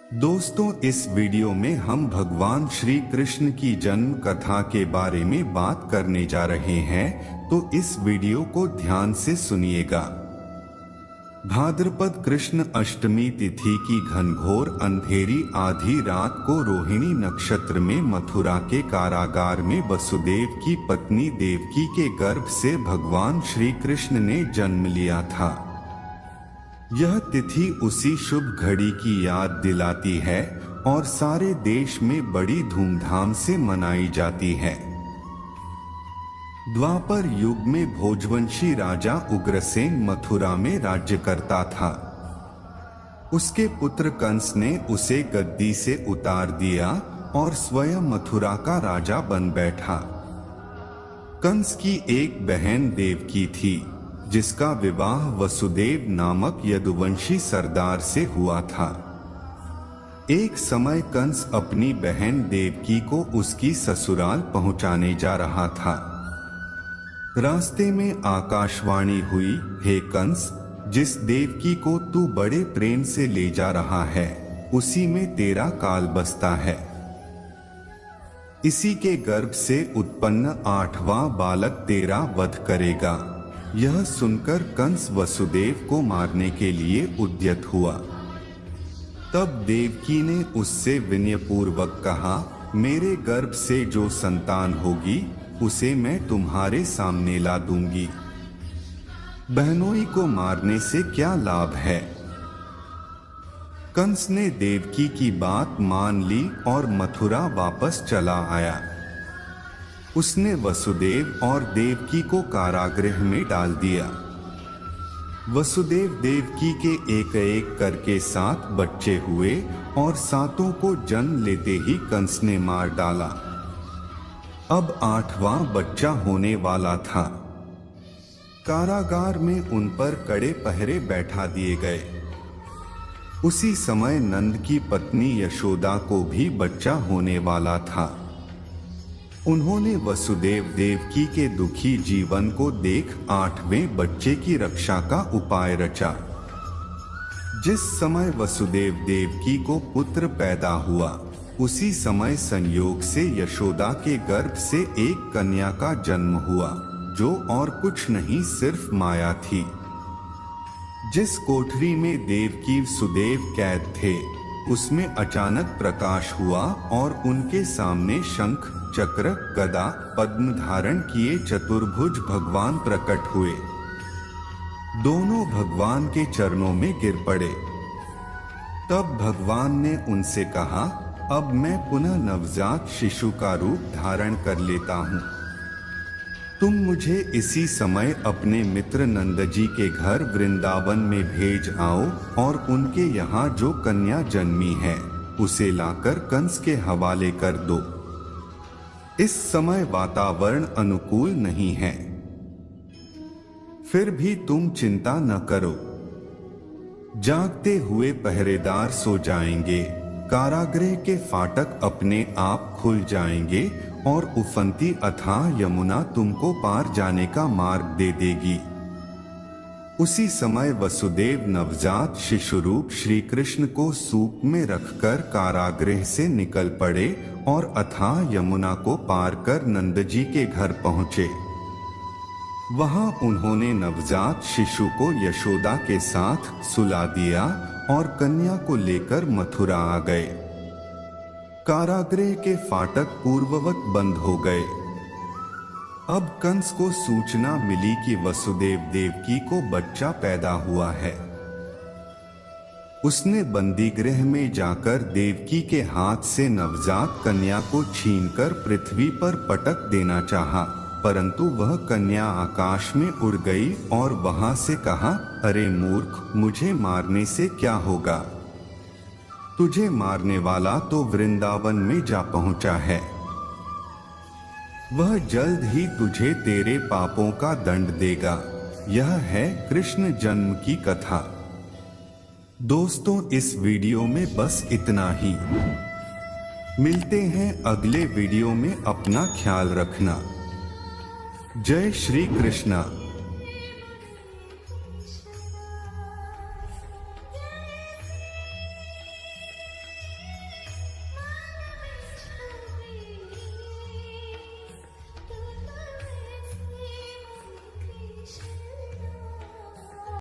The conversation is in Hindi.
दोस्तों, इस वीडियो में हम भगवान श्री कृष्ण की जन्म कथा के बारे में बात करने जा रहे हैं, तो इस वीडियो को ध्यान से सुनिएगा। भाद्रपद कृष्ण अष्टमी तिथि की घनघोर अंधेरी आधी रात को रोहिणी नक्षत्र में मथुरा के कारागार में वसुदेव की पत्नी देवकी के गर्भ से भगवान श्री कृष्ण ने जन्म लिया था। यह तिथि उसी शुभ घड़ी की याद दिलाती है और सारे देश में बड़ी धूमधाम से मनाई जाती है। द्वापर युग में भोजवंशी राजा उग्रसेन मथुरा में राज्य करता था। उसके पुत्र कंस ने उसे गद्दी से उतार दिया और स्वयं मथुरा का राजा बन बैठा। कंस की एक बहन देवकी थी, जिसका विवाह वसुदेव नामक यदुवंशी सरदार से हुआ था। एक समय कंस अपनी बहन देवकी को उसकी ससुराल पहुंचाने जा रहा था। रास्ते में आकाशवाणी हुई, हे कंस, जिस देवकी को तू बड़े प्रेम से ले जा रहा है, उसी में तेरा काल बसता है। इसी के गर्भ से उत्पन्न 8वां बालक तेरा वध करेगा। यह सुनकर कंस वसुदेव को मारने के लिए उद्यत हुआ। तब देवकी ने उससे विनयपूर्वक कहा, मेरे गर्भ से जो संतान होगी उसे मैं तुम्हारे सामने ला दूंगी। बहनोई को मारने से क्या लाभ है। कंस ने देवकी की बात मान ली और मथुरा वापस चला आया। उसने वसुदेव और देवकी को कारागृह में डाल दिया। वसुदेव देवकी के एक एक करके 7 बच्चे हुए और 7 को जन्म लेते ही कंस ने मार डाला। अब 8वां बच्चा होने वाला था। कारागार में उन पर कड़े पहरे बैठा दिए गए। उसी समय नंद की पत्नी यशोदा को भी बच्चा होने वाला था। उन्होंने वसुदेव देवकी के दुखी जीवन को देख 8वें बच्चे की रक्षा का उपाय रचा। जिस समय वसुदेव देवकी को पुत्र पैदा हुआ, उसी समय संयोग से यशोदा के गर्भ से एक कन्या का जन्म हुआ, जो और कुछ नहीं सिर्फ माया थी। जिस कोठरी में देवकी सुदेव कैद थे, उसमें अचानक प्रकाश हुआ और उनके सामने शंख, चक्र, गदा, पद्म धारण किए चतुर्भुज भगवान प्रकट हुए। दोनों भगवान के चरणों में गिर पड़े। तब भगवान ने उनसे कहा, अब मैं पुनः नवजात शिशु का रूप धारण कर लेता हूँ। तुम मुझे इसी समय अपने मित्र नंद जी के घर वृंदावन में भेज आओ और उनके यहाँ जो कन्या जन्मी है, उसे लाकर कंस के हवाले कर दो। इस समय वातावरण अनुकूल नहीं है, फिर भी तुम चिंता न करो। जागते हुए पहरेदार सो जाएंगे, कारागृह के फाटक अपने आप खुल जाएंगे और उफनती अथाह यमुना तुमको पार जाने का मार्ग दे देगी। उसी समय वसुदेव नवजात शिशु रूप श्री कृष्ण को सूप में रखकर कारागृह से निकल पड़े और अथाह यमुना को पार कर नंद जी के घर पहुँचे। वहां उन्होंने नवजात शिशु को यशोदा के साथ सुला दिया और कन्या को लेकर मथुरा आ गए। कारागृह के फाटक पूर्ववत बंद हो गए। अब कंस को सूचना मिली कि वसुदेव देवकी को बच्चा पैदा हुआ है। उसने बंदी गृह में जाकर देवकी के हाथ से नवजात कन्या को छीनकर पृथ्वी पर पटक देना चाहा, परंतु वह कन्या आकाश में उड़ गई और वहां से कहा, अरे मूर्ख, मुझे मारने से क्या होगा। तुझे मारने वाला तो वृंदावन में जा पहुंचा है। वह जल्द ही तुझे तेरे पापों का दंड देगा। यह है कृष्ण जन्म की कथा। दोस्तों, इस वीडियो में बस इतना ही। मिलते हैं अगले वीडियो में। अपना ख्याल रखना। जय श्री कृष्णा।